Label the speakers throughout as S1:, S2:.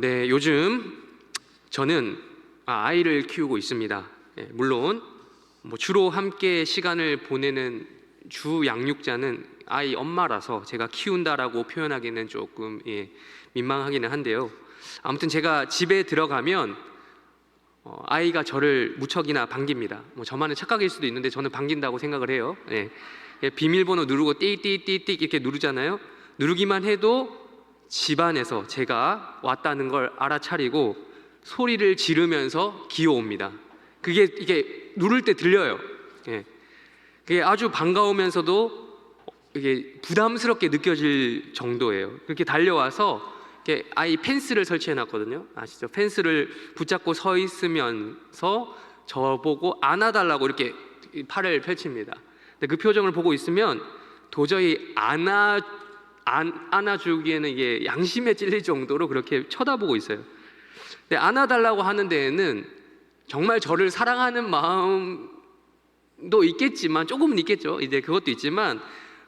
S1: 네, 요즘 저는 아이를 키우고 있습니다. 물론 주로 함께 시간을 보내는 주 양육자는 아이 엄마라서 제가 키운다라고 표현하기는 조금 민망하기는 한데요. 아무튼 제가 집에 들어가면 아이가 저를 무척이나 반깁니다. 저만의 착각일 수도 있는데 저는 반긴다고 생각을 해요. 비밀번호 누르고 띠띠띠띠 이렇게 누르잖아요. 누르기만 해도 집안에서 제가 왔다는 걸 알아차리고 소리를 지르면서 기어옵니다. 이게 누를 때 들려요. 그게 아주 반가우면서도 이게 부담스럽게 느껴질 정도예요. 그렇게 달려와서 이렇게 아이 펜스를 설치해 놨거든요. 아시죠? 펜스를 붙잡고 서 있으면서 저보고 안아달라고 이렇게 팔을 펼칩니다. 근데 그 표정을 보고 있으면 도저히 안아주기에는 이게 양심에 찔릴 정도로 그렇게 쳐다보고 있어요. 근데 안아달라고 하는 데에는 정말 저를 사랑하는 마음도 있겠지만, 조금은 있겠죠. 이제 그것도 있지만,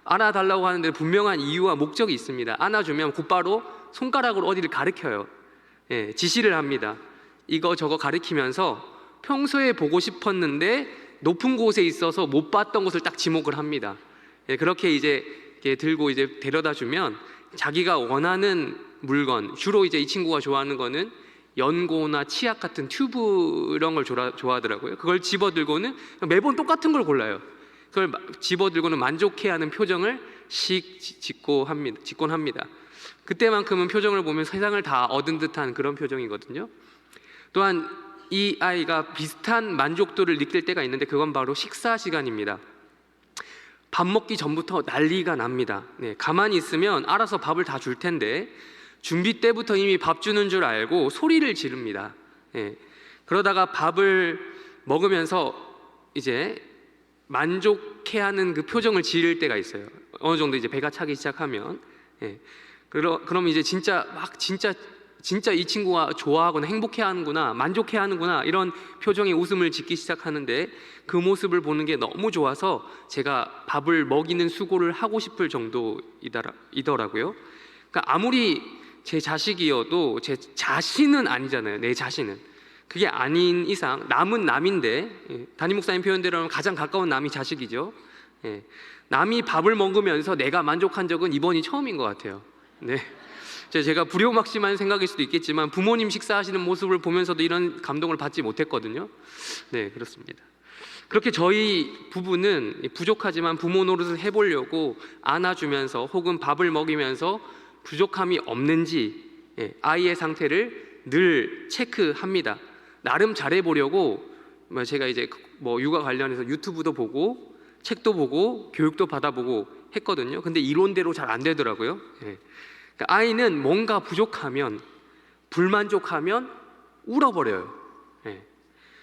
S1: 안아달라고 하는데 분명한 이유와 목적이 있습니다. 안아주면 곧바로 손가락으로 어디를 가리켜요. 지시를 합니다. 이거 저거 가리키면서 평소에 보고 싶었는데 높은 곳에 있어서 못 봤던 곳을 딱 지목을 합니다. 그렇게 이제 들고 이제 데려다 주면 자기가 원하는 물건, 주로 이제 이 친구가 좋아하는 거는 연고나 치약 같은 튜브 이런 걸 좋아하더라고요. 그걸 집어들고는 매번 똑같은 걸 골라요. 그걸 집어들고는 만족해하는 표정을 짓곤 합니다. 그때만큼은 표정을 보면 세상을 다 얻은 듯한 그런 표정이거든요. 또한 이 아이가 비슷한 만족도를 느낄 때가 있는데 그건 바로 식사 시간입니다. 밥 먹기 전부터 난리가 납니다. 가만히 있으면 알아서 밥을 다 줄 텐데 준비 때부터 이미 밥 주는 줄 알고 소리를 지릅니다. 그러다가 밥을 먹으면서 이제 만족해하는 그 표정을 지을 때가 있어요. 어느 정도 이제 배가 차기 시작하면, 그럼 이제 진짜 이 친구가 좋아하거나 행복해하는구나, 만족해하는구나 이런 표정의 웃음을 짓기 시작하는데 그 모습을 보는 게 너무 좋아서 제가 밥을 먹이는 수고를 하고 싶을 정도이더라고요. 그러니까 아무리 제 자식이어도 제 자신은 아니잖아요. 내 자신은. 그게 아닌 이상 남은 남인데, 담임 목사님 표현대로는 가장 가까운 남이 자식이죠. 남이 밥을 먹으면서 내가 만족한 적은 이번이 처음인 것 같아요. 제가 불효막심한 생각일 수도 있겠지만 부모님 식사하시는 모습을 보면서도 이런 감동을 받지 못했거든요. 그렇습니다. 그렇게 저희 부부는 부족하지만 부모 노릇을 해보려고 안아주면서 혹은 밥을 먹이면서 부족함이 없는지 아이의 상태를 늘 체크합니다. 나름 잘해보려고 제가 이제 육아 관련해서 유튜브도 보고 책도 보고 교육도 받아보고 했거든요. 근데 이론대로 잘 안 되더라고요. 그러니까 아이는 뭔가 부족하면, 불만족하면 울어버려요.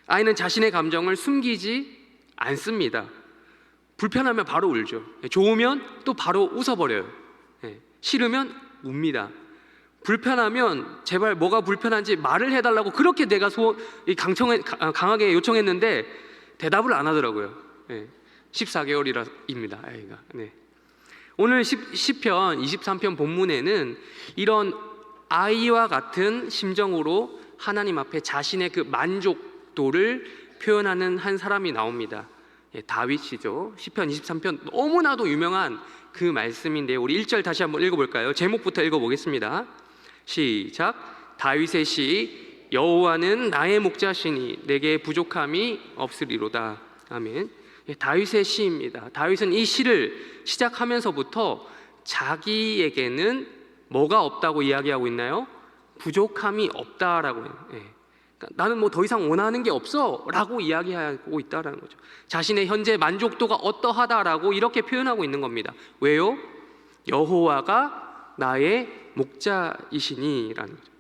S1: 아이는 자신의 감정을 숨기지 않습니다. 불편하면 바로 울죠. 좋으면 또 바로 웃어버려요. 싫으면 웁니다. 불편하면 제발 뭐가 불편한지 말을 해달라고 그렇게 내가 강하게 요청했는데 대답을 안 하더라고요. 14개월입니다 아이가. 오늘 시편 23편 본문에는 이런 아이와 같은 심정으로 하나님 앞에 자신의 그 만족도를 표현하는 한 사람이 나옵니다. 다윗이죠. 시편 23편 너무나도 유명한 그 말씀인데요. 우리 1절 다시 한번 읽어볼까요? 제목부터 읽어보겠습니다. 시작. 다윗의 시. 여호와는 나의 목자시니 내게 부족함이 없으리로다. 아멘. 다윗의 시입니다. 다윗은 이 시를 시작하면서부터 자기에게는 뭐가 없다고 이야기하고 있나요? 부족함이 없다라고 해요. 그러니까 나는 더 이상 원하는 게 없어 라고 이야기하고 있다는 거죠. 자신의 현재 만족도가 어떠하다라고 이렇게 표현하고 있는 겁니다. 왜요? 여호와가 나의 목자이시니 라는 거죠.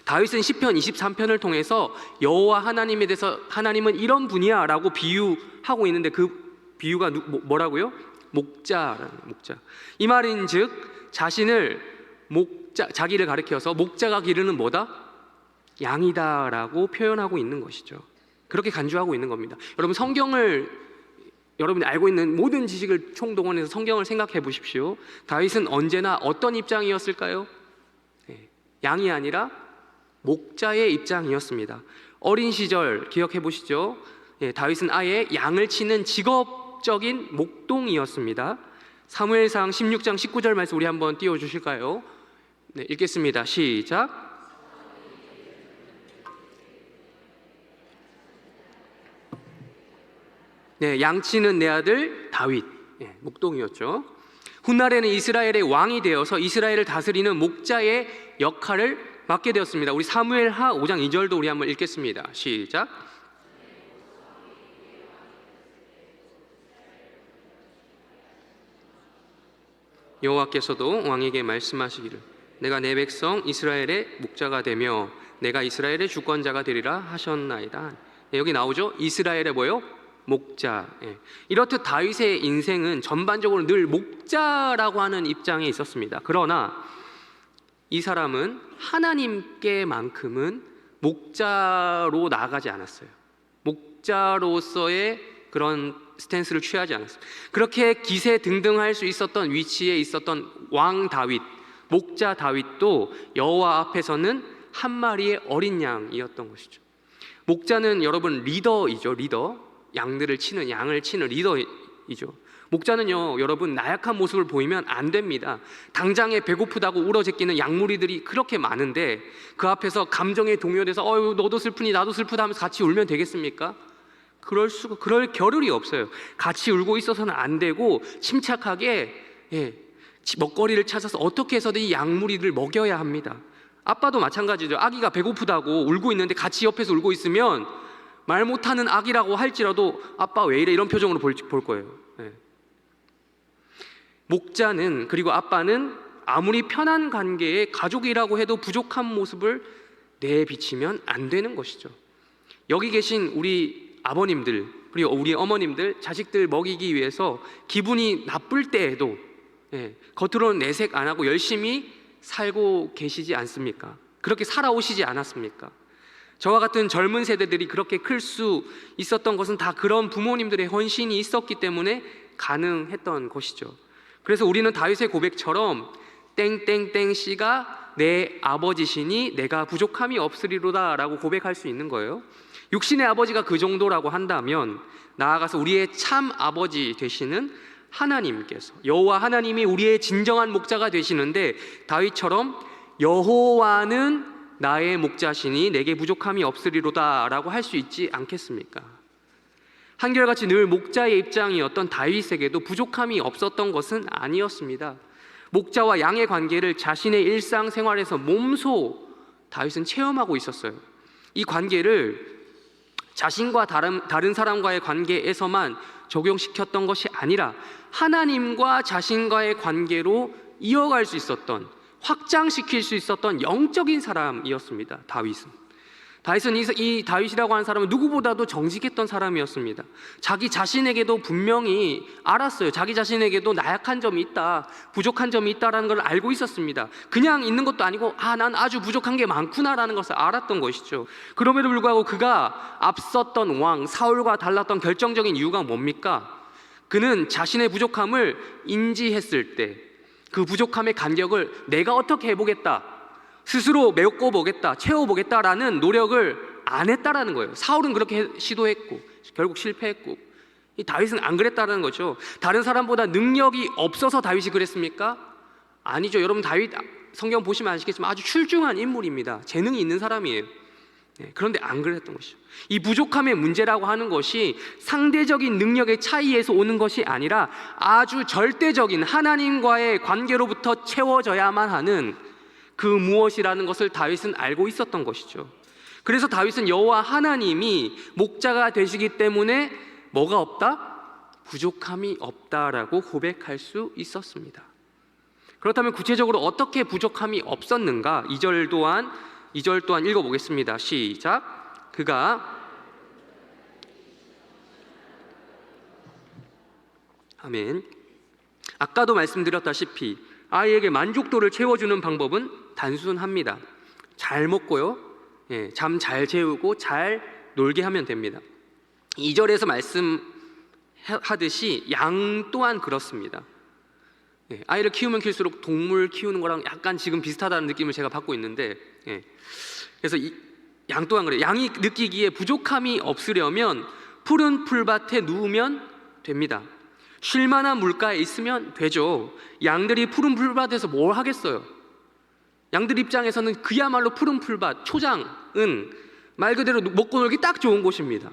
S1: 다윗은 시편 23편을 통해서 여호와 하나님에 대해서 하나님은 이런 분이야 라고 비유하고 있는데 그 비유가 뭐라고요? 목자라는 목자. 이 말인즉 자신을 자기를 가리켜서 목자가 기르는 뭐다? 양이다라고 표현하고 있는 것이죠. 그렇게 간주하고 있는 겁니다. 여러분 여러분이 알고 있는 모든 지식을 총동원해서 성경을 생각해 보십시오. 다윗은 언제나 어떤 입장이었을까요? 양이 아니라 목자의 입장이었습니다. 어린 시절 기억해 보시죠. 다윗은 아예 양을 치는 직업적인 목동이었습니다. 사무엘상 16장 19절 말씀 우리 한번 띄워주실까요? 네, 읽겠습니다. 시작. 네, 양치는 내 아들 다윗, 목동이었죠. 훗날에는 이스라엘의 왕이 되어서 이스라엘을 다스리는 목자의 역할을 맡게 되었습니다. 우리 사무엘하 5장 2절도 우리 한번 읽겠습니다. 시작. 여호와께서도 왕에게 말씀하시기를 내가 내 백성 이스라엘의 목자가 되며 내가 이스라엘의 주권자가 되리라 하셨나이다. 여기 나오죠. 이스라엘의 뭐요? 목자. 이렇듯 다윗의 인생은 전반적으로 늘 목자라고 하는 입장에 있었습니다. 그러나 이 사람은 하나님께만큼은 목자로 나아가지 않았어요. 목자로서의 그런 스탠스를 취하지 않았어요. 그렇게 기세등등할 수 있었던 위치에 있었던 왕 다윗, 목자 다윗도 여호와 앞에서는 한 마리의 어린 양이었던 것이죠. 목자는 여러분 리더이죠. 리더. 양을 치는 리더이죠. 목자는요, 여러분 나약한 모습을 보이면 안 됩니다. 당장에 배고프다고 울어제끼는 양무리들이 그렇게 많은데 그 앞에서 감정에 동요돼서 너도 슬프니 나도 슬프다 하면서 같이 울면 되겠습니까? 그럴 겨를이 없어요. 같이 울고 있어서는 안 되고 침착하게 먹거리를 찾아서 어떻게 해서든 이 양무리를 먹여야 합니다. 아빠도 마찬가지죠. 아기가 배고프다고 울고 있는데 같이 옆에서 울고 있으면 말 못하는 아기라고 할지라도 아빠 왜 이래 이런 표정으로 볼 거예요. 목자는 그리고 아빠는 아무리 편한 관계에 가족이라고 해도 부족한 모습을 내비치면 안 되는 것이죠. 여기 계신 우리 아버님들 그리고 우리 어머님들 자식들 먹이기 위해서 기분이 나쁠 때에도 겉으로는 내색 안 하고 열심히 살고 계시지 않습니까? 그렇게 살아오시지 않았습니까? 저와 같은 젊은 세대들이 그렇게 클 수 있었던 것은 다 그런 부모님들의 헌신이 있었기 때문에 가능했던 것이죠. 그래서 우리는 다윗의 고백처럼 땡땡땡 씨가 내 아버지시니 내가 부족함이 없으리로다 라고 고백할 수 있는 거예요. 육신의 아버지가 그 정도라고 한다면 나아가서 우리의 참 아버지 되시는 하나님께서, 여호와 하나님이 우리의 진정한 목자가 되시는데 다윗처럼 여호와는 나의 목자시니 내게 부족함이 없으리로다 라고 할 수 있지 않겠습니까? 한결같이 늘 목자의 입장이었던 다윗에게도 부족함이 없었던 것은 아니었습니다. 목자와 양의 관계를 자신의 일상생활에서 몸소 다윗은 체험하고 있었어요. 이 관계를 자신과 다른 사람과의 관계에서만 적용시켰던 것이 아니라 하나님과 자신과의 관계로 이어갈 수 있었던, 확장시킬 수 있었던 영적인 사람이었습니다. 다윗은 이 다윗이라고 하는 사람은 누구보다도 정직했던 사람이었습니다. 자기 자신에게도 분명히 알았어요. 자기 자신에게도 나약한 점이 있다, 부족한 점이 있다라는 걸 알고 있었습니다. 그냥 있는 것도 아니고 난 아주 부족한 게 많구나라는 것을 알았던 것이죠. 그럼에도 불구하고 그가 앞섰던 왕 사울과 달랐던 결정적인 이유가 뭡니까? 그는 자신의 부족함을 인지했을 때 그 부족함의 간격을 내가 어떻게 해보겠다, 스스로 메꿔보겠다, 채워보겠다라는 노력을 안 했다라는 거예요. 사울은 그렇게 시도했고 결국 실패했고 이 다윗은 안 그랬다는 거죠. 다른 사람보다 능력이 없어서 다윗이 그랬습니까? 아니죠. 여러분 다윗 성경 보시면 아시겠지만 아주 출중한 인물입니다. 재능이 있는 사람이에요. 그런데 안 그랬던 것이죠. 이 부족함의 문제라고 하는 것이 상대적인 능력의 차이에서 오는 것이 아니라 아주 절대적인 하나님과의 관계로부터 채워져야만 하는 그 무엇이라는 것을 다윗은 알고 있었던 것이죠. 그래서 다윗은 여호와 하나님이 목자가 되시기 때문에 뭐가 없다? 부족함이 없다라고 고백할 수 있었습니다. 그렇다면 구체적으로 어떻게 부족함이 없었는가? 2절 또한 읽어보겠습니다. 시작. 그가 아멘. 아까도 말씀드렸다시피 아이에게 만족도를 채워주는 방법은 단순합니다. 잘 먹고요, 잠 잘 재우고 잘 놀게 하면 됩니다. 2절에서 말씀하듯이 양 또한 그렇습니다. 아이를 키우면 키울수록 동물 키우는 거랑 약간 지금 비슷하다는 느낌을 제가 받고 있는데, 그래서 양 또한 그래요. 양이 느끼기에 부족함이 없으려면 푸른 풀밭에 누우면 됩니다. 쉴만한 물가에 있으면 되죠. 양들이 푸른 풀밭에서 뭘 하겠어요? 양들 입장에서는 그야말로 푸른 풀밭, 초장은 말 그대로 먹고 놀기 딱 좋은 곳입니다.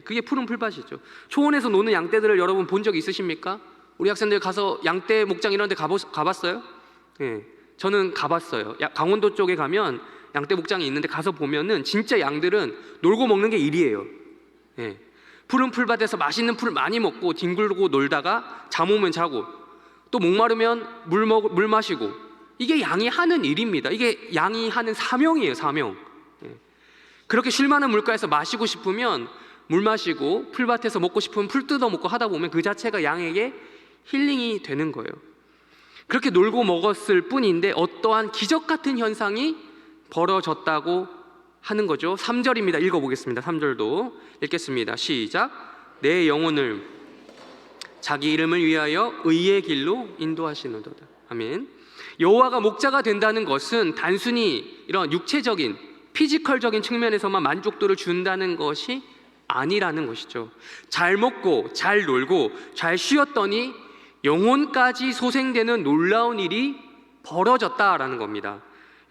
S1: 그게 푸른 풀밭이죠. 초원에서 노는 양떼들을 여러분 본 적 있으십니까? 우리 학생들 가서 양떼 목장 이런 데 가봤어요? 저는 가봤어요. 강원도 쪽에 가면 양떼 목장이 있는데 가서 보면은 진짜 양들은 놀고 먹는 게 일이에요. 푸른 풀밭에서 맛있는 풀 많이 먹고 뒹굴고 놀다가 잠 오면 자고, 또 목마르면 물 마시고, 이게 양이 하는 일입니다. 이게 양이 하는 사명이에요, 사명. 그렇게 쉴만한 물가에서 마시고 싶으면 물 마시고, 풀밭에서 먹고 싶으면 풀 뜯어 먹고 하다 보면 그 자체가 양에게 힐링이 되는 거예요. 그렇게 놀고 먹었을 뿐인데 어떠한 기적 같은 현상이 벌어졌다고 하는 거죠. 3절입니다. 읽어보겠습니다. 3절도 읽겠습니다. 시작. 내 영혼을 자기 이름을 위하여 의의 길로 인도하시는도다. 아멘. 여호와가 목자가 된다는 것은 단순히 이런 육체적인 피지컬적인 측면에서만 만족도를 준다는 것이 아니라는 것이죠. 잘 먹고 잘 놀고 잘 쉬었더니 영혼까지 소생되는 놀라운 일이 벌어졌다라는 겁니다.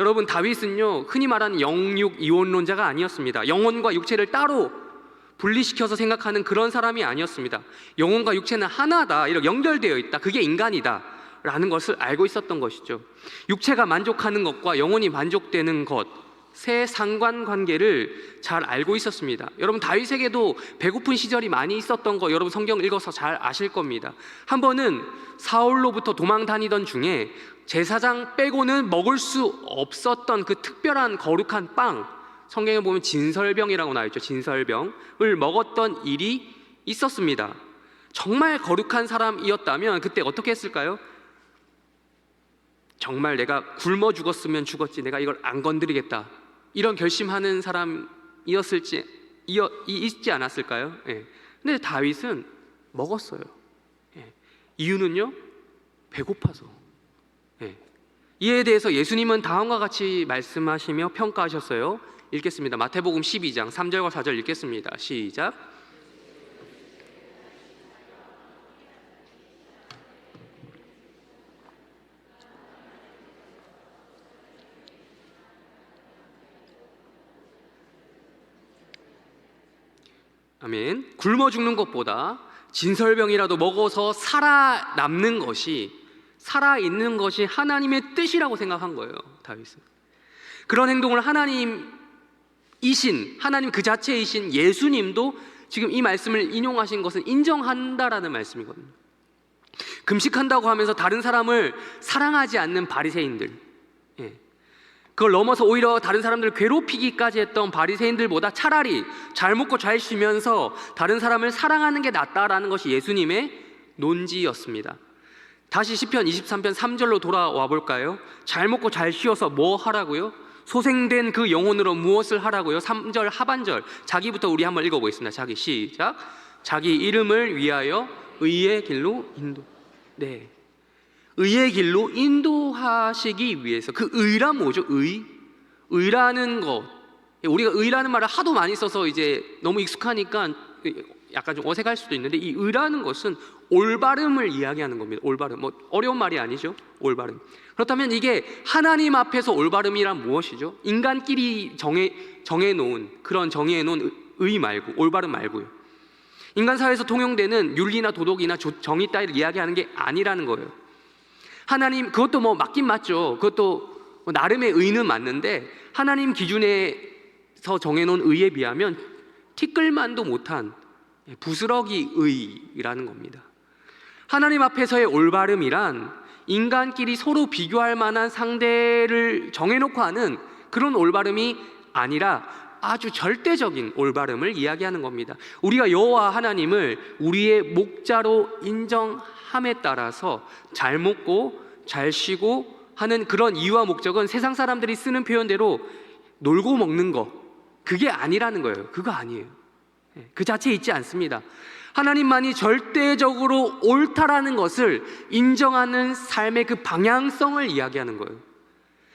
S1: 여러분, 다윗은요 흔히 말하는 영육 이원론자가 아니었습니다. 영혼과 육체를 따로 분리시켜서 생각하는 그런 사람이 아니었습니다. 영혼과 육체는 하나다, 이렇게 연결되어 있다, 그게 인간이다 라는 것을 알고 있었던 것이죠. 육체가 만족하는 것과 영혼이 만족되는 것의 상관관계를 잘 알고 있었습니다. 여러분, 다윗에게도 배고픈 시절이 많이 있었던 거 여러분 성경 읽어서 잘 아실 겁니다. 한 번은 사울로부터 도망 다니던 중에 제사장 빼고는 먹을 수 없었던 그 특별한 거룩한 빵, 성경에 보면 진설병이라고 나와 있죠. 진설병을 먹었던 일이 있었습니다. 정말 거룩한 사람이었다면 그때 어떻게 했을까요? 정말 내가 굶어 죽었으면 죽었지 내가 이걸 안 건드리겠다, 이런 결심하는 사람이었을지 있지 않았을까요? 근데 다윗은 먹었어요. 이유는요, 배고파서. 이에 대해서 예수님은 다음과 같이 말씀하시며 평가하셨어요. 읽겠습니다. 마태복음 12장 3절과 4절 읽겠습니다. 시작. 아멘. 굶어 죽는 것보다 진설병이라도 먹어서 살아남는 것이, 살아있는 것이 하나님의 뜻이라고 생각한 거예요, 다윗은. 그런 행동을 하나님 그 자체이신 예수님도 지금 이 말씀을 인용하신 것은 인정한다라는 말씀이거든요. 금식한다고 하면서 다른 사람을 사랑하지 않는 바리새인들, 그걸 넘어서 오히려 다른 사람들을 괴롭히기까지 했던 바리새인들보다 차라리 잘 먹고 잘 쉬면서 다른 사람을 사랑하는 게 낫다라는 것이 예수님의 논지였습니다. 다시 시편 23편 3절로 돌아와 볼까요? 잘 먹고 잘 쉬어서 뭐 하라고요? 소생된 그 영혼으로 무엇을 하라고요? 3절 하반절, 자기부터 우리 한번 읽어보겠습니다. 자기, 시작. 자기 이름을 위하여 의의 길로 인도. 의의 길로 인도하시기 위해서. 그 의란 뭐죠? 의라는 것, 우리가 의라는 말을 하도 많이 써서 이제 너무 익숙하니까 약간 좀 어색할 수도 있는데, 이 의라는 것은 올바름을 이야기하는 겁니다. 올바름, 뭐 어려운 말이 아니죠. 올바름. 그렇다면 이게 하나님 앞에서 올바름이란 무엇이죠? 인간끼리 정해놓은 그런 정해놓은 의 말고, 올바름 말고요. 인간 사회에서 통용되는 윤리나 도덕이나 정의 따위를 이야기하는 게 아니라는 거예요. 하나님, 그것도 뭐 맞긴 맞죠. 그것도 뭐 나름의 의는 맞는데 하나님 기준에서 정해놓은 의에 비하면 티끌만도 못한 부스러기 의라는 겁니다. 하나님 앞에서의 올바름이란 인간끼리 서로 비교할 만한 상대를 정해놓고 하는 그런 올바름이 아니라 아주 절대적인 올바름을 이야기하는 겁니다. 우리가 여호와 하나님을 우리의 목자로 인정함에 따라서 잘 먹고 잘 쉬고 하는 그런 이유와 목적은 세상 사람들이 쓰는 표현대로 놀고 먹는 거, 그게 아니라는 거예요. 그거 아니에요. 그 자체에 있지 않습니다. 하나님만이 절대적으로 옳다라는 것을 인정하는 삶의 그 방향성을 이야기하는 거예요.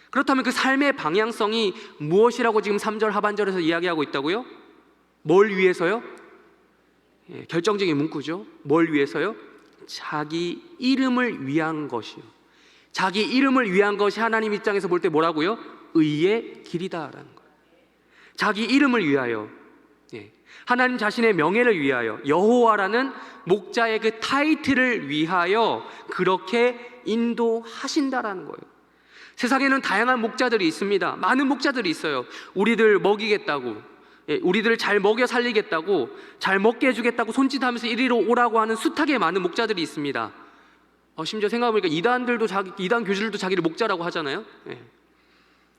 S1: 그렇다면 그 삶의 방향성이 무엇이라고 지금 3절 하반절에서 이야기하고 있다고요? 뭘 위해서요? 결정적인 문구죠. 뭘 위해서요? 자기 이름을 위한 것이요. 자기 이름을 위한 것이 하나님 입장에서 볼 때 뭐라고요? 의의 길이다라는 거예요. 자기 이름을 위하여, 하나님 자신의 명예를 위하여, 여호와라는 목자의 그 타이틀을 위하여 그렇게 인도하신다라는 거예요. 세상에는 다양한 목자들이 있습니다. 많은 목자들이 있어요. 우리들 먹이겠다고, 우리들을 잘 먹여 살리겠다고, 잘 먹게 해주겠다고 손짓하면서 이리로 오라고 하는 숱하게 많은 목자들이 있습니다. 심지어 생각해보니까 이단 교주들도 자기를 목자라고 하잖아요.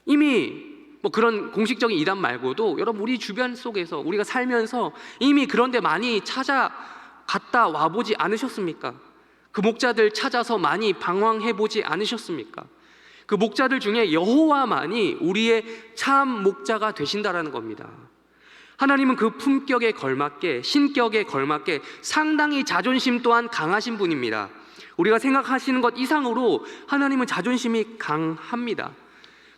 S1: 이미 뭐 그런 공식적인 이단 말고도 여러분 우리 주변 속에서 우리가 살면서 이미 그런 데 많이 찾아갔다 와보지 않으셨습니까? 그 목자들 찾아서 많이 방황해보지 않으셨습니까? 그 목자들 중에 여호와만이 우리의 참 목자가 되신다라는 겁니다. 하나님은 그 품격에 걸맞게, 신격에 걸맞게 상당히 자존심 또한 강하신 분입니다. 우리가 생각하시는 것 이상으로 하나님은 자존심이 강합니다.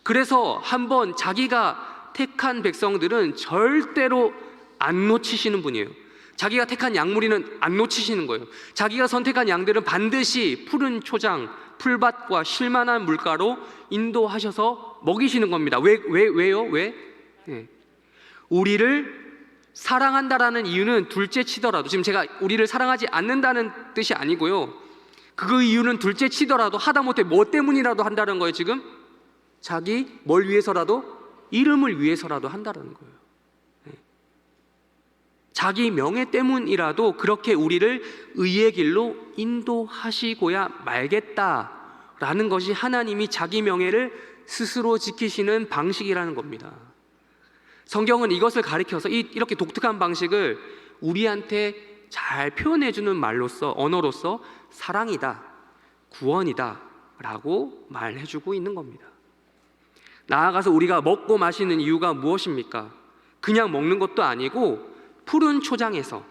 S1: 그래서 한번 자기가 택한 백성들은 절대로 안 놓치시는 분이에요. 자기가 택한 양무리는 안 놓치시는 거예요. 자기가 선택한 양들은 반드시 푸른 초장, 풀밭과 쉴만한 물가로 인도하셔서 먹이시는 겁니다. 왜요? 왜? 우리를 사랑한다라는 이유는 둘째 치더라도, 지금 제가 우리를 사랑하지 않는다는 뜻이 아니고요, 그 이유는 둘째 치더라도 하다못해 뭐 때문이라도 한다는 거예요. 지금 자기 뭘 위해서라도, 이름을 위해서라도 한다는 거예요. 자기 명예 때문이라도 그렇게 우리를 의의 길로 인도하시고야 말겠다라는 것이 하나님이 자기 명예를 스스로 지키시는 방식이라는 겁니다. 성경은 이것을 가리켜서 이렇게 독특한 방식을 우리한테 잘 표현해주는 말로서, 언어로서 사랑이다, 구원이다 라고 말해주고 있는 겁니다. 나아가서 우리가 먹고 마시는 이유가 무엇입니까? 그냥 먹는 것도 아니고 푸른 초장에서,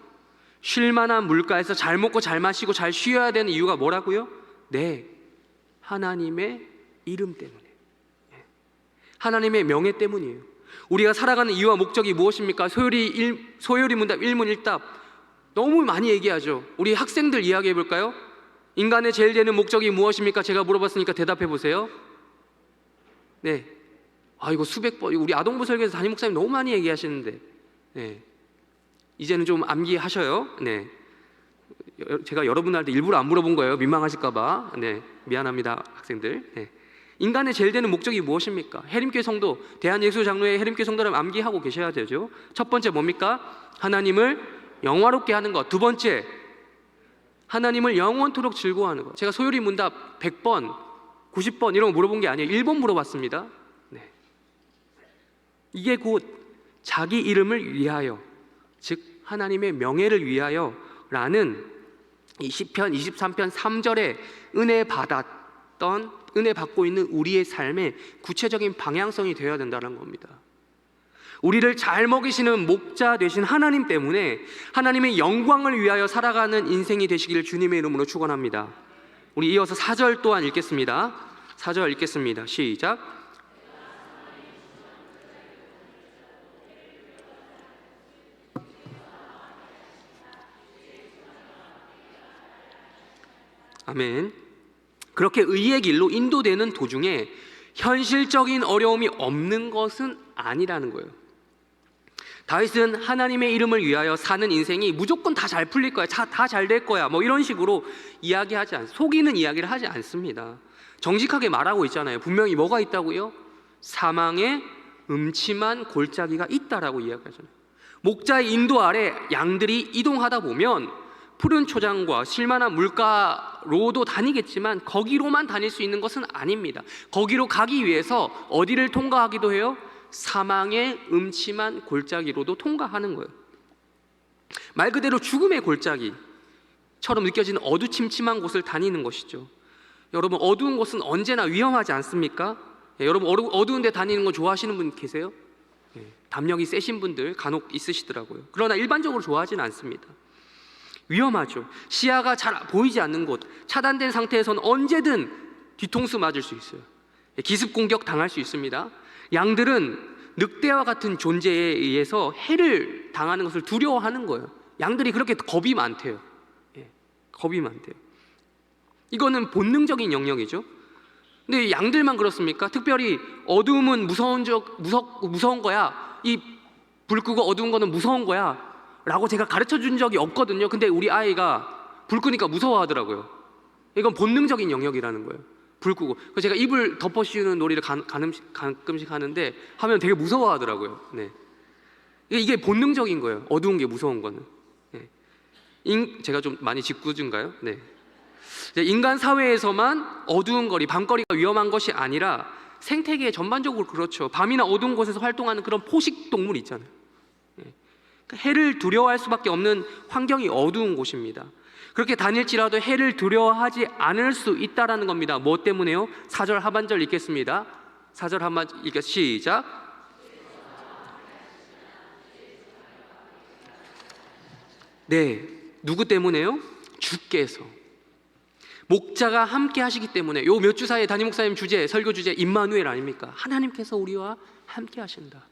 S1: 쉴만한 물가에서 잘 먹고 잘 마시고 잘 쉬어야 되는 이유가 뭐라고요? 네, 하나님의 이름 때문에, 하나님의 명예 때문이에요. 우리가 살아가는 이유와 목적이 무엇입니까? 소요리 문답 일문일답 너무 많이 얘기하죠. 우리 학생들 이야기해 볼까요? 인간의 제일 되는 목적이 무엇입니까? 제가 물어봤으니까 대답해 보세요. 네, 이거 수백 번, 우리 아동부 설교에서 담임 목사님 너무 많이 얘기하시는데, 이제는 좀 암기하셔요. 제가 여러분한테 일부러 안 물어본 거예요. 민망하실까봐. 미안합니다, 학생들. 인간의 제일 되는 목적이 무엇입니까? 해림교회 성도, 대한예수장로회 해림교회 성도라면 암기하고 계셔야 되죠. 첫 번째 뭡니까? 하나님을 영화롭게 하는 것. 두 번째, 하나님을 영원토록 즐거워하는 것. 제가 소요리 문답 100번, 90번 이런 거 물어본 게 아니에요. 1번 물어봤습니다. 이게 곧 자기 이름을 위하여, 즉 하나님의 명예를 위하여 라는 이 시편 23편 3절에 은혜 받고 있는 우리의 삶의 구체적인 방향성이 되어야 된다는 겁니다. 우리를 잘 먹이시는 목자 되신 하나님 때문에 하나님의 영광을 위하여 살아가는 인생이 되시기를 주님의 이름으로 축원합니다. 우리 이어서 4절 또한 읽겠습니다. 4절 읽겠습니다. 시작. 아멘. 그렇게 의의 길로 인도되는 도중에 현실적인 어려움이 없는 것은 아니라는 거예요. 다윗은 하나님의 이름을 위하여 사는 인생이 무조건 다 잘 풀릴 거야, 다 잘 될 거야, 뭐 이런 식으로 속이는 이야기를 하지 않습니다. 정직하게 말하고 있잖아요. 분명히 뭐가 있다고요? 사망의 음침한 골짜기가 있다라고 이야기하잖아요. 목자의 인도 아래 양들이 이동하다 보면 푸른 초장과 쉴만한 물가로도 다니겠지만 거기로만 다닐 수 있는 것은 아닙니다. 거기로 가기 위해서 어디를 통과하기도 해요? 사망의 음침한 골짜기로도 통과하는 거예요. 말 그대로 죽음의 골짜기처럼 느껴지는 어두침침한 곳을 다니는 것이죠. 여러분, 어두운 곳은 언제나 위험하지 않습니까? 여러분, 어두운 데 다니는 거 좋아하시는 분 계세요? 담력이 세신 분들 간혹 있으시더라고요. 그러나 일반적으로 좋아하지는 않습니다. 위험하죠. 시야가 잘 보이지 않는 곳, 차단된 상태에서는 언제든 뒤통수 맞을 수 있어요. 기습 공격 당할 수 있습니다. 양들은 늑대와 같은 존재에 의해서 해를 당하는 것을 두려워하는 거예요. 양들이 그렇게 겁이 많대요. 겁이 많대요. 이거는 본능적인 영역이죠. 근데 양들만 그렇습니까? 특별히 어두움은 무서운 거야. 이 불 끄고 어두운 거는 무서운 거야 라고 제가 가르쳐 준 적이 없거든요. 근데 우리 아이가 불 끄니까 무서워하더라고요. 이건 본능적인 영역이라는 거예요. 불 끄고. 그래서 제가 이불 덮어 씌우는 놀이를 가끔씩 하는데 하면 되게 무서워하더라고요. 네. 이게 본능적인 거예요. 어두운 게 무서운 거는. 네. 제가 좀 많이 짓궂은가요? 네. 인간 사회에서만 어두운 거리, 밤거리가 위험한 것이 아니라 생태계 전반적으로 그렇죠. 밤이나 어두운 곳에서 활동하는 그런 포식 동물 있잖아요. 해를 두려워할 수밖에 없는 환경이 어두운 곳입니다. 그렇게 다닐지라도 해를 두려워하지 않을 수 있다라는 겁니다. 뭐 때문에요? 4절 하반절 읽겠습니다. 4절 하반절 읽겠습니다. 시작. 네, 누구 때문에요? 주께서. 목자가 함께 하시기 때문에. 요 몇 주 사이에 담임 목사님 주제, 설교 주제 임마누엘 아닙니까? 하나님께서 우리와 함께 하신다.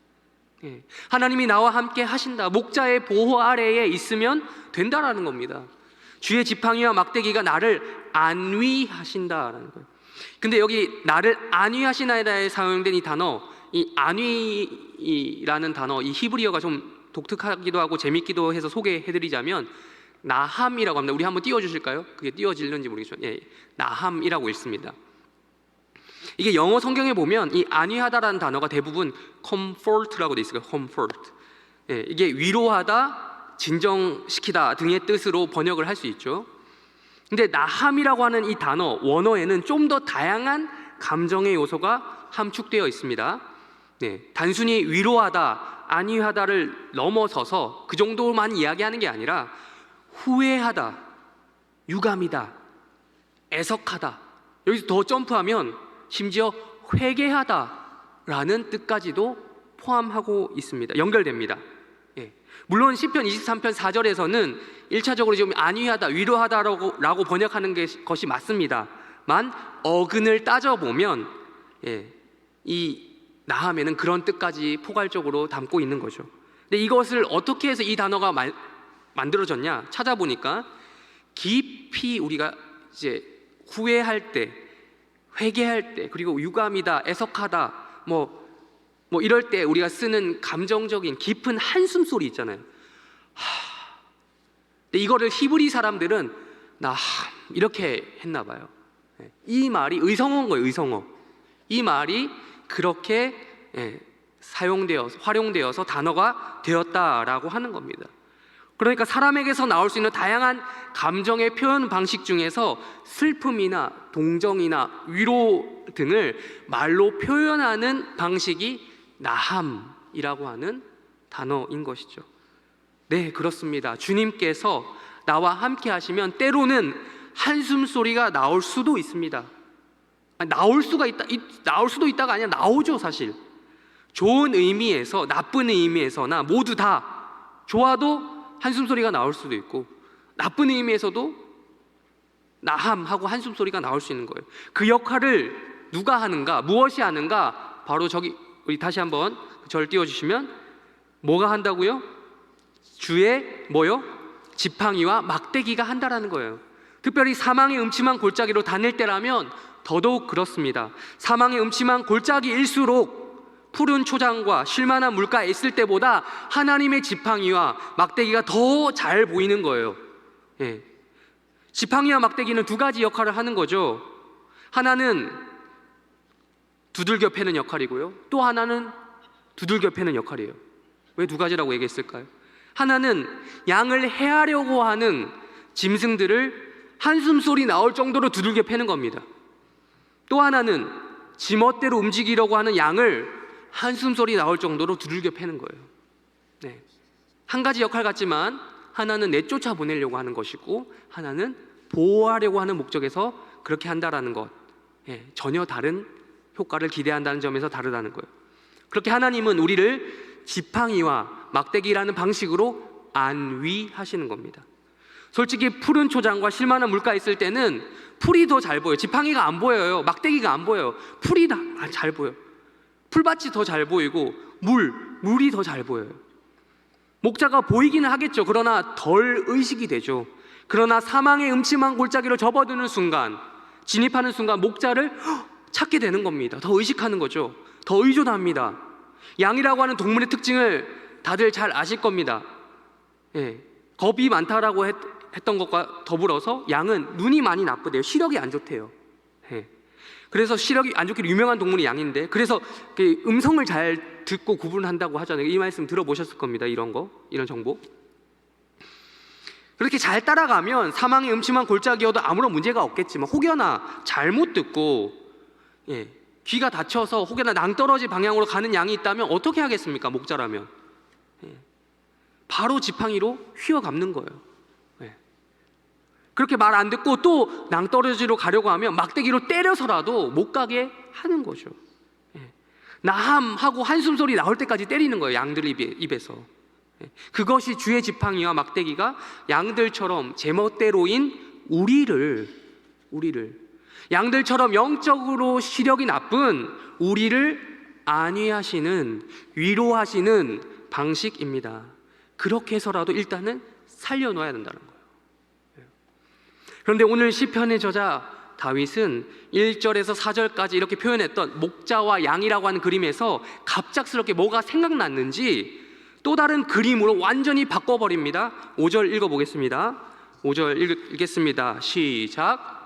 S1: 예. 하나님이 나와 함께 하신다. 목자의 보호 아래에 있으면 된다라는 겁니다. 주의 지팡이와 막대기가 나를 안위하신다라는 거예요. 근데 여기 나를 안위하시나이다에 사용된 이 단어, 이 안위라는 단어, 이 히브리어가 좀 독특하기도 하고 재밌기도 해서 소개해드리자면 나함이라고 합니다. 우리 한번 띄워주실까요? 그게 띄워지는지 모르겠지만 예, 나함이라고 읽습니다. 이게 영어 성경에 보면 이 안위하다라는 단어가 대부분 comfort라고 돼 있어요. comfort. 예, 이게 위로하다, 진정시키다 등의 뜻으로 번역을 할 수 있죠. 근데 나함이라고 하는 이 단어 원어에는 좀 더 다양한 감정의 요소가 함축되어 있습니다. 네, 단순히 위로하다, 안위하다를 넘어서서 그 정도만 이야기하는 게 아니라 후회하다, 유감이다, 애석하다, 여기서 더 점프하면 심지어 회개하다라는 뜻까지도 포함하고 있습니다. 연결됩니다. 예. 물론 시편 23편 4절에서는 1차적으로 지금 안위하다, 위로하다라고 번역하는 것이 맞습니다만 어근을 따져보면 예, 이 나함에는 그런 뜻까지 포괄적으로 담고 있는 거죠. 근데 이것을 어떻게 해서 이 단어가 만들어졌냐 찾아보니까 깊이 우리가 이제 후회할 때, 회개할 때, 그리고 유감이다, 애석하다, 뭐 이럴 때 우리가 쓰는 감정적인 깊은 한숨 소리 있잖아요. 근데 이거를 히브리 사람들은 이렇게 했나 봐요. 이 말이 의성어인 거예요. 의성어. 이 말이 그렇게 활용되어서 단어가 되었다라고 하는 겁니다. 그러니까 사람에게서 나올 수 있는 다양한 감정의 표현 방식 중에서 슬픔이나 동정이나 위로 등을 말로 표현하는 방식이 나함이라고 하는 단어인 것이죠. 네, 그렇습니다. 주님께서 나와 함께 하시면 때로는 한숨 소리가 나올 수도 있습니다. 나올 수도 있다가 아니라 나오죠, 사실. 좋은 의미에서 나쁜 의미에서나 모두 다 좋아도 한숨 소리가 나올 수도 있고 나쁜 의미에서도 나함하고 한숨 소리가 나올 수 있는 거예요. 그 역할을 누가 하는가, 무엇이 하는가? 바로 저기 우리 다시 한번 절 띄워주시면 뭐가 한다고요? 주의 뭐요? 지팡이와 막대기가 한다라는 거예요. 특별히 사망의 음침한 골짜기로 다닐 때라면 더더욱 그렇습니다. 사망의 음침한 골짜기일수록 푸른 초장과 쉴만한 물가에 있을 때보다 하나님의 지팡이와 막대기가 더 잘 보이는 거예요. 예. 지팡이와 막대기는 두 가지 역할을 하는 거죠. 하나는 두들겨 패는 역할이고요, 또 하나는 두들겨 패는 역할이에요. 왜 두 가지라고 얘기했을까요? 하나는 양을 해하려고 하는 짐승들을 한숨 소리 나올 정도로 두들겨 패는 겁니다. 또 하나는 지멋대로 움직이려고 하는 양을 한숨 소리 나올 정도로 두들겨 패는 거예요. 네. 한 가지 역할 같지만 하나는 내쫓아 보내려고 하는 것이고 하나는 보호하려고 하는 목적에서 그렇게 한다라는 것. 예, 전혀 다른 효과를 기대한다는 점에서 다르다는 거예요. 그렇게 하나님은 우리를 지팡이와 막대기라는 방식으로 안위하시는 겁니다. 솔직히 푸른 초장과 실만한 물가 있을 때는 풀이 더 잘 보여요. 지팡이가 안 보여요. 막대기가 안 보여요. 풀이 잘 보여요. 풀밭이 더 잘 보이고 물이 더 잘 보여요. 목자가 보이기는 하겠죠. 그러나 덜 의식이 되죠. 그러나 사망의 음침한 골짜기로 접어드는 순간, 진입하는 순간 목자를 찾게 되는 겁니다. 더 의식하는 거죠. 더 의존합니다. 양이라고 하는 동물의 특징을 다들 잘 아실 겁니다. 겁이 많다라고 했던 것과 더불어서 양은 눈이 많이 나쁘대요. 시력이 안 좋대요. 그래서 시력이 안 좋기로 유명한 동물이 양인데, 그래서 음성을 잘 듣고 구분한다고 하잖아요. 이 말씀 들어보셨을 겁니다. 이런 정보. 그렇게 잘 따라가면 사망의 음침한 골짜기여도 아무런 문제가 없겠지만, 혹여나 잘못 듣고 귀가 다쳐서 혹여나 낭떠러지 방향으로 가는 양이 있다면 어떻게 하겠습니까? 목자라면 바로 지팡이로 휘어감는 거예요. 그렇게 말 안 듣고 또 낭떠러지로 가려고 하면 막대기로 때려서라도 못 가게 하는 거죠. 나함 하고 한숨 소리 나올 때까지 때리는 거예요. 양들 입에서. 그것이 주의 지팡이와 막대기가 양들처럼 제멋대로인 우리를 양들처럼 영적으로 시력이 나쁜 우리를 안위하시는, 위로하시는 방식입니다. 그렇게 해서라도 일단은 살려놔야 된다는 거예요. 그런데 오늘 시편의 저자 다윗은 1절에서 4절까지 이렇게 표현했던 목자와 양이라고 하는 그림에서 갑작스럽게 뭐가 생각났는지 또 다른 그림으로 완전히 바꿔버립니다. 5절 읽어보겠습니다. 5절 읽겠습니다. 시작.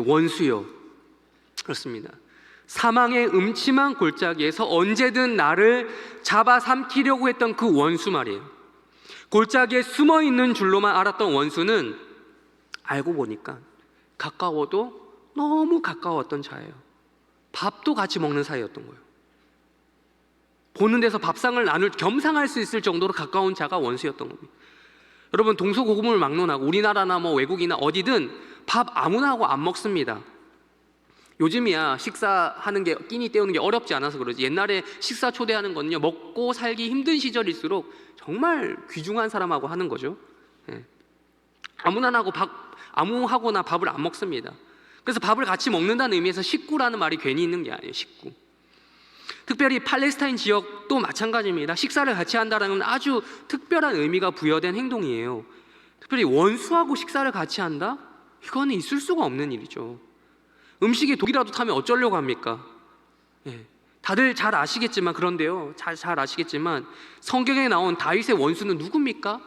S1: 원수요. 그렇습니다. 사망의 음침한 골짜기에서 언제든 나를 잡아삼키려고 했던 그 원수 말이에요. 골짜기에 숨어있는 줄로만 알았던 원수는 알고 보니까 가까워도 너무 가까웠던 자예요. 밥도 같이 먹는 사이였던 거예요. 보는 데서 밥상을 나눌 겸상할 수 있을 정도로 가까운 자가 원수였던 겁니다. 여러분, 동서고금을 막론하고 우리나라나 외국이나 어디든 밥 아무나 하고 안 먹습니다. 요즘이야 식사하는 게, 끼니 때우는 게 어렵지 않아서 그러지, 옛날에 식사 초대하는 건요, 먹고 살기 힘든 시절일수록 정말 귀중한 사람하고 하는 거죠. 아무하고나 밥을 안 먹습니다. 그래서 밥을 같이 먹는다는 의미에서 식구라는 말이 괜히 있는 게 아니에요. 식구. 특별히 팔레스타인 지역도 마찬가지입니다. 식사를 같이 한다는 건 아주 특별한 의미가 부여된 행동이에요. 특별히 원수하고 식사를 같이 한다? 이거는 있을 수가 없는 일이죠. 음식에 독이라도 타면 어쩌려고 합니까? 다들 잘 아시겠지만, 그런데요, 잘 아시겠지만 성경에 나온 다윗의 원수는 누굽니까?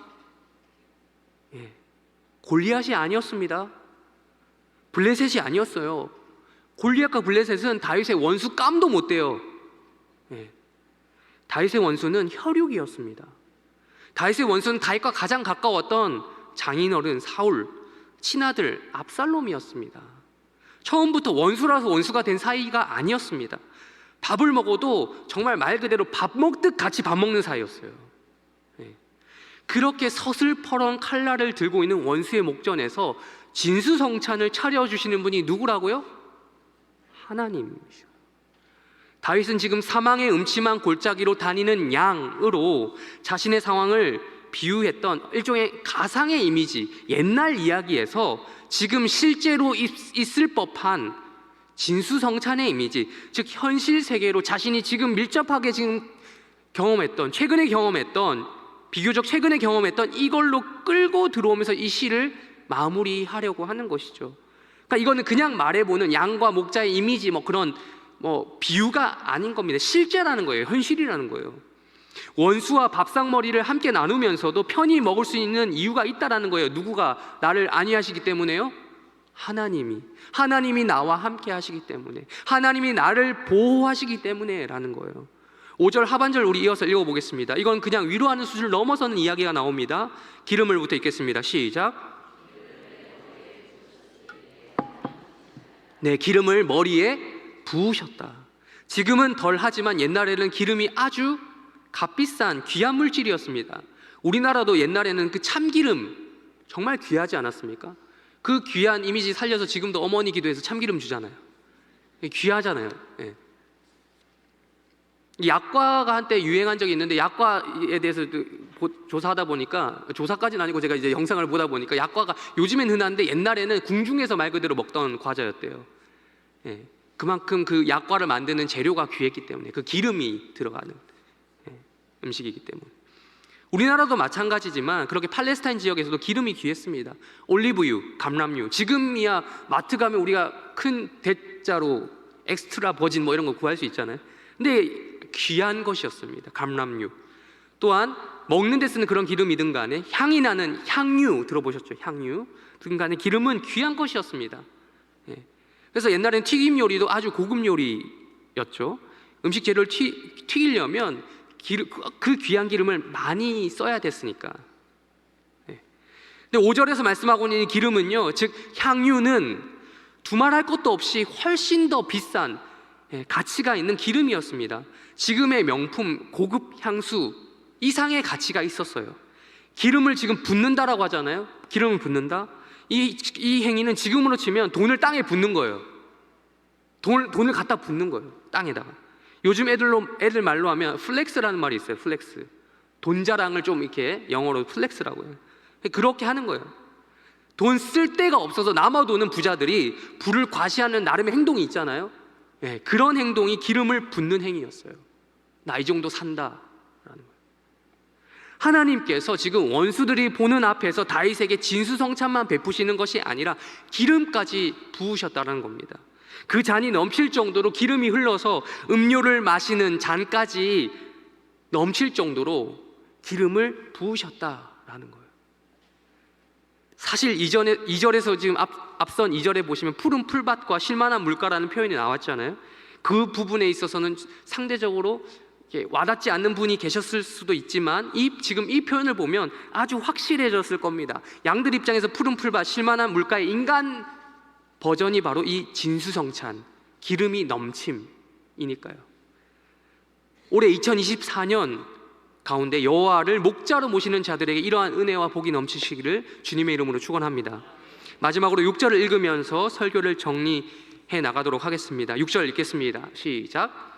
S1: 골리앗이 아니었습니다. 블레셋이 아니었어요. 골리앗과 블레셋은 다윗의 원수 깜도 못 돼요. 다윗의 원수는 혈육이었습니다. 다윗의 원수는 다윗과 가장 가까웠던 장인어른 사울, 친아들 압살롬이었습니다. 처음부터 원수라서 원수가 된 사이가 아니었습니다. 밥을 먹어도 정말 말 그대로 밥 먹듯 같이 밥 먹는 사이였어요. 그렇게 서슬퍼런 칼날을 들고 있는 원수의 목전에서 진수성찬을 차려주시는 분이 누구라고요? 하나님이시죠. 다윗은 지금 사망의 음침한 골짜기로 다니는 양으로 자신의 상황을 비유했던 일종의 가상의 이미지, 옛날 이야기에서 지금 실제로 있을 법한 진수성찬의 이미지, 즉 현실 세계로 자신이 지금 밀접하게 지금 경험했던, 비교적 최근에 경험했던 이걸로 끌고 들어오면서 이 시를 마무리하려고 하는 것이죠. 그러니까 이거는 그냥 말해보는 양과 목자의 이미지, 그런 비유가 아닌 겁니다. 실제라는 거예요. 현실이라는 거예요. 원수와 밥상머리를 함께 나누면서도 편히 먹을 수 있는 이유가 있다라는 거예요. 누구가 나를 안위하시기 때문에요? 하나님이 나와 함께 하시기 때문에, 하나님이 나를 보호하시기 때문에 라는 거예요. 5절 하반절 우리 이어서 읽어보겠습니다. 이건 그냥 위로하는 수준을 넘어서는 이야기가 나옵니다. 기름을부터 읽겠습니다. 시작. 네, 기름을 머리에 부으셨다. 지금은 덜하지만 옛날에는 기름이 아주 값비싼 귀한 물질이었습니다. 우리나라도 옛날에는 그 참기름 정말 귀하지 않았습니까? 그 귀한 이미지 살려서 지금도 어머니 기도에서 참기름 주잖아요. 귀하잖아요. 약과가 한때 유행한 적이 있는데, 약과에 대해서 조사하다 보니까, 조사까지는 아니고 제가 이제 영상을 보다 보니까, 약과가 요즘엔 흔한데 옛날에는 궁중에서 말 그대로 먹던 과자였대요. 예, 그만큼 그 약과를 만드는 재료가 귀했기 때문에, 그 기름이 들어가는 음식이기 때문에. 우리나라도 마찬가지지만 그렇게 팔레스타인 지역에서도 기름이 귀했습니다. 올리브유, 감람유. 지금이야 마트 가면 우리가 큰 대자로 엑스트라 버진 뭐 이런 거 구할 수 있잖아요. 근데 귀한 것이었습니다. 감람유. 또한 먹는 데 쓰는 그런 기름이든 간에 향이 나는 향유, 들어보셨죠? 향유든 간에 기름은 귀한 것이었습니다. 예. 그래서 옛날에는 튀김 요리도 아주 고급 요리였죠. 음식 재료를 튀기려면 그 귀한 기름을 많이 써야 됐으니까. 예. 근데 5절에서 말씀하고 있는 기름은요, 즉 향유는 두말할 것도 없이 훨씬 더 비싼 가치가 있는 기름이었습니다. 지금의 명품 고급 향수 이상의 가치가 있었어요. 기름을 지금 붓는다라고 하잖아요. 기름을 붓는다. 이 행위는 지금으로 치면 돈을 땅에 붓는 거예요. 돈을 갖다 붓는 거예요, 땅에다가. 요즘 애들 말로 하면 플렉스라는 말이 있어요. 플렉스. 돈 자랑을 좀 이렇게 영어로 플렉스라고 해요. 그렇게 하는 거예요. 돈 쓸 데가 없어서 남아도는 부자들이 부를 과시하는 나름의 행동이 있잖아요. 네, 그런 행동이 기름을 붓는 행위였어요. 나 이 정도 산다라는 거예요. 하나님께서 지금 원수들이 보는 앞에서 다윗에게 진수성찬만 베푸시는 것이 아니라 기름까지 부으셨다는 겁니다. 그 잔이 넘칠 정도로 기름이 흘러서 음료를 마시는 잔까지 넘칠 정도로 기름을 부으셨다라는 거예요. 사실 2절에서 지금 앞선 2절에 보시면 푸른 풀밭과 쉴만한 물가라는 표현이 나왔잖아요. 그 부분에 있어서는 상대적으로 와닿지 않는 분이 계셨을 수도 있지만 지금 이 표현을 보면 아주 확실해졌을 겁니다. 양들 입장에서 푸른 풀밭, 쉴만한 물가의 인간 버전이 바로 이 진수성찬, 기름이 넘침이니까요. 올해 2024년 가운데 여호와를 목자로 모시는 자들에게 이러한 은혜와 복이 넘치시기를 주님의 이름으로 축원합니다. 마지막으로 6절을 읽으면서 설교를 정리해 나가도록 하겠습니다. 6절 읽겠습니다. 시작.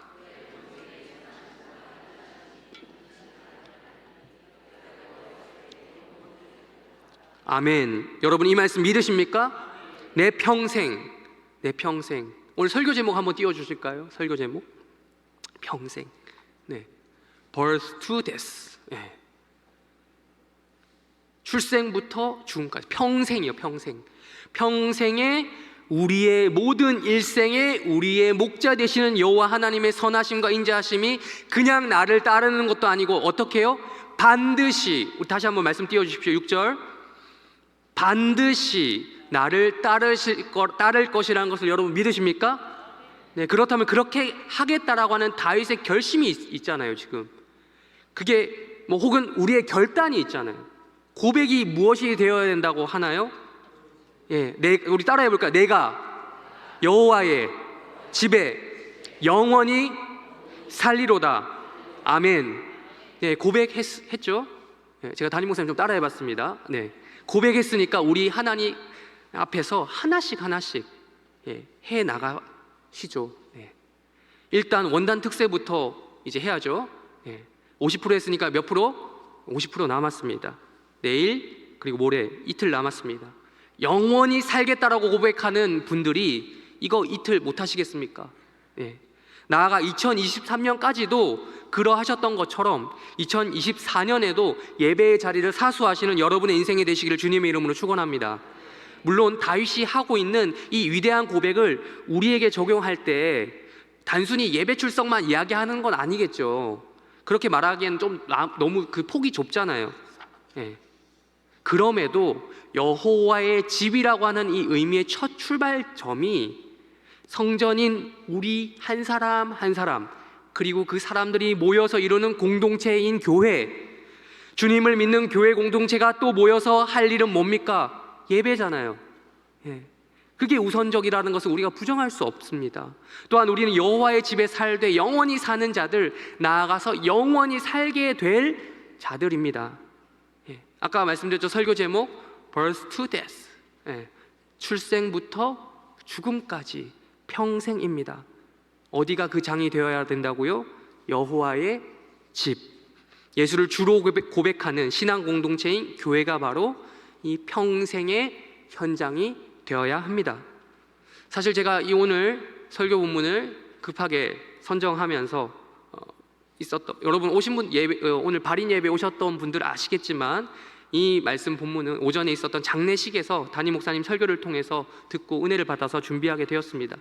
S1: 아멘. 여러분 이 말씀 믿으십니까? 내 평생. 오늘 설교 제목 한번 띄워주실까요? 설교 제목 평생. 네. birth to death. 네. 출생부터 죽음까지 평생이요. 평생에 우리의 모든 일생에 우리의 목자 되시는 여호와 하나님의 선하심과 인자하심이 그냥 나를 따르는 것도 아니고 어떻게 해요? 반드시, 다시 한번 말씀 띄워주십시오. 6절. 반드시 나를 따를 것이라는 것을 여러분 믿으십니까? 네, 그렇다면 그렇게 하겠다라고 하는 다윗의 결심이 있잖아요. 지금 그게 뭐 혹은 우리의 결단이 있잖아요. 고백이 무엇이 되어야 된다고 하나요? 예, 우리 따라해 볼까요? 내가 여호와의 집에 영원히 살리로다. 아멘. 네, 고백했죠. 네, 제가 담임 목사님 좀 따라해 봤습니다. 네, 고백했으니까 우리 하나님 앞에서 하나씩 해 나가시죠. 일단 원단 특세부터 이제 해야죠. 50% 했으니까 몇 프로? 50% 남았습니다. 내일 그리고 모레 이틀 남았습니다. 영원히 살겠다라고 고백하는 분들이 이거 이틀 못 하시겠습니까? 나아가 2023년까지도 그러하셨던 것처럼 2024년에도 예배의 자리를 사수하시는 여러분의 인생이 되시기를 주님의 이름으로 축원합니다. 물론 다윗이 하고 있는 이 위대한 고백을 우리에게 적용할 때 단순히 예배 출석만 이야기하는 건 아니겠죠. 그렇게 말하기에는 좀 너무 그 폭이 좁잖아요. 그럼에도 여호와의 집이라고 하는 이 의미의 첫 출발점이 성전인 우리 한 사람 한 사람, 그리고 그 사람들이 모여서 이루는 공동체인 교회, 주님을 믿는 교회 공동체가 또 모여서 할 일은 뭡니까? 예배잖아요. 그게 우선적이라는 것을 우리가 부정할 수 없습니다. 또한 우리는 여호와의 집에 살되 영원히 사는 자들, 나아가서 영원히 살게 될 자들입니다. 아까 말씀드렸죠. 설교 제목 birth to death. 출생부터 죽음까지 평생입니다. 어디가 그 장이 되어야 된다고요? 여호와의 집, 예수를 주로 고백하는 신앙 공동체인 교회가 바로 이 평생의 현장이 되어야 합니다. 사실 제가 이 오늘 설교 본문을 급하게 선정하면서 여러분 오신 분 오늘 발인 예배 오셨던 분들 아시겠지만 이 말씀 본문은 오전에 있었던 장례식에서 담임 목사님 설교를 통해서 듣고 은혜를 받아서 준비하게 되었습니다.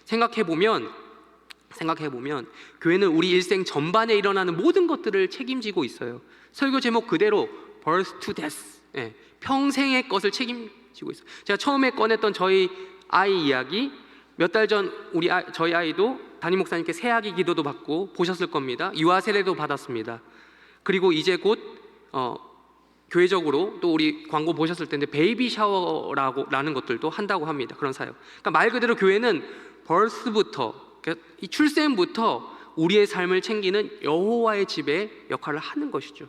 S1: 생각해 보면 교회는 우리 일생 전반에 일어나는 모든 것들을 책임지고 있어요. 설교 제목 그대로 birth to death, 평생의 것을 책임지고 있어요. 제가 처음에 꺼냈던 저희 아이 이야기, 몇 달 전 저희 아이도 담임 목사님께 새아기 기도도 받고 보셨을 겁니다. 유아 세례도 받았습니다. 그리고 이제 곧 교회적으로 또 우리 광고 보셨을 텐데 베이비 샤워라는 것들도 한다고 합니다. 그런 사역. 그러니까 말 그대로 교회는 birth부터, 그러니까 이 출생부터 우리의 삶을 챙기는 여호와의 집의 역할을 하는 것이죠.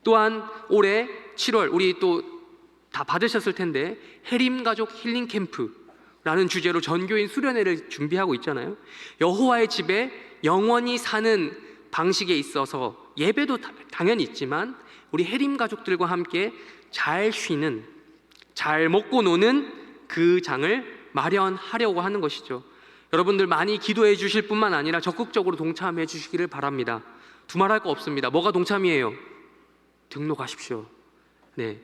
S1: 또한 올해 7월 우리 또 다 받으셨을 텐데 해림 가족 힐링 캠프라는 주제로 전교인 수련회를 준비하고 있잖아요. 여호와의 집에 영원히 사는 방식에 있어서 예배도 당연히 있지만 우리 해림 가족들과 함께 잘 쉬는, 잘 먹고 노는 그 장을 마련하려고 하는 것이죠. 여러분들 많이 기도해 주실 뿐만 아니라 적극적으로 동참해 주시기를 바랍니다. 두말할 거 없습니다. 뭐가 동참이에요? 등록하십시오. 네,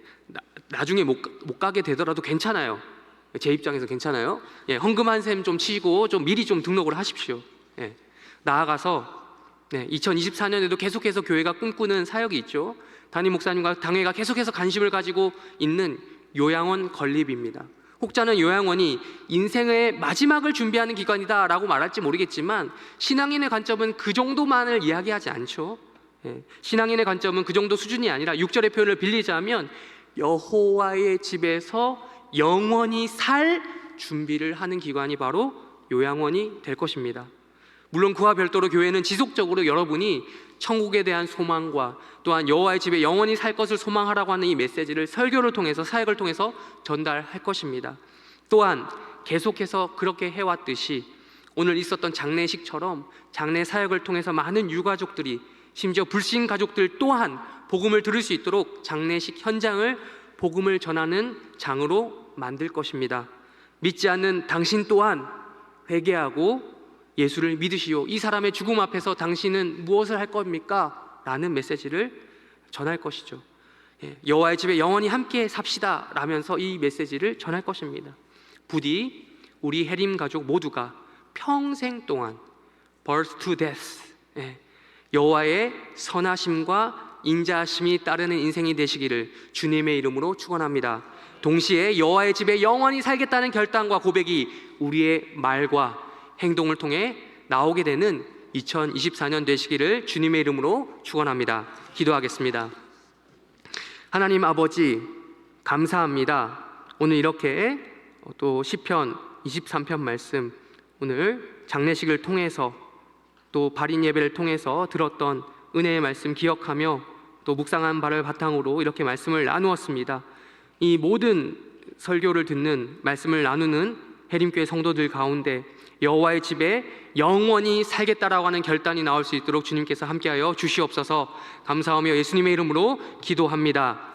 S1: 나중에 못 가게 되더라도 괜찮아요. 제 입장에서 괜찮아요. 헌금 한 셈 좀 치고 좀 미리 좀 등록을 하십시오. 나아가서 2024년에도 계속해서 교회가 꿈꾸는 사역이 있죠. 담임 목사님과 당회가 계속해서 관심을 가지고 있는 요양원 건립입니다. 혹자는 요양원이 인생의 마지막을 준비하는 기관이다라고 말할지 모르겠지만 신앙인의 관점은 그 정도만을 이야기하지 않죠. 신앙인의 관점은 그 정도 수준이 아니라 6절의 표현을 빌리자면 여호와의 집에서 영원히 살 준비를 하는 기관이 바로 요양원이 될 것입니다. 물론 그와 별도로 교회는 지속적으로 여러분이 천국에 대한 소망과 또한 여호와의 집에 영원히 살 것을 소망하라고 하는 이 메시지를 설교를 통해서, 사역을 통해서 전달할 것입니다. 또한 계속해서 그렇게 해왔듯이 오늘 있었던 장례식처럼 장례 사역을 통해서 많은 유가족들이, 심지어 불신 가족들 또한 복음을 들을 수 있도록 장례식 현장을 복음을 전하는 장으로 만들 것입니다. 믿지 않는 당신 또한 회개하고 예수를 믿으시오. 이 사람의 죽음 앞에서 당신은 무엇을 할 겁니까? 라는 메시지를 전할 것이죠. 여호와의 집에 영원히 함께 삽시다 라면서 이 메시지를 전할 것입니다. 부디 우리 해림 가족 모두가 평생 동안 birth to death, 여호와의 선하심과 인자하심이 따르는 인생이 되시기를 주님의 이름으로 축원합니다. 동시에 여호와의 집에 영원히 살겠다는 결단과 고백이 우리의 말과 행동을 통해 나오게 되는 2024년 되시기를 주님의 이름으로 축원합니다. 기도하겠습니다. 하나님 아버지, 감사합니다. 오늘 이렇게 또 시편 23편 말씀, 오늘 장례식을 통해서 또 발인 예배를 통해서 들었던 은혜의 말씀 기억하며 또 묵상한 바를 바탕으로 이렇게 말씀을 나누었습니다. 이 모든 설교를 듣는, 말씀을 나누는 해림교회 성도들 가운데 여호와의 집에 영원히 살겠다라고 하는 결단이 나올 수 있도록 주님께서 함께하여 주시옵소서. 감사하며 예수님의 이름으로 기도합니다.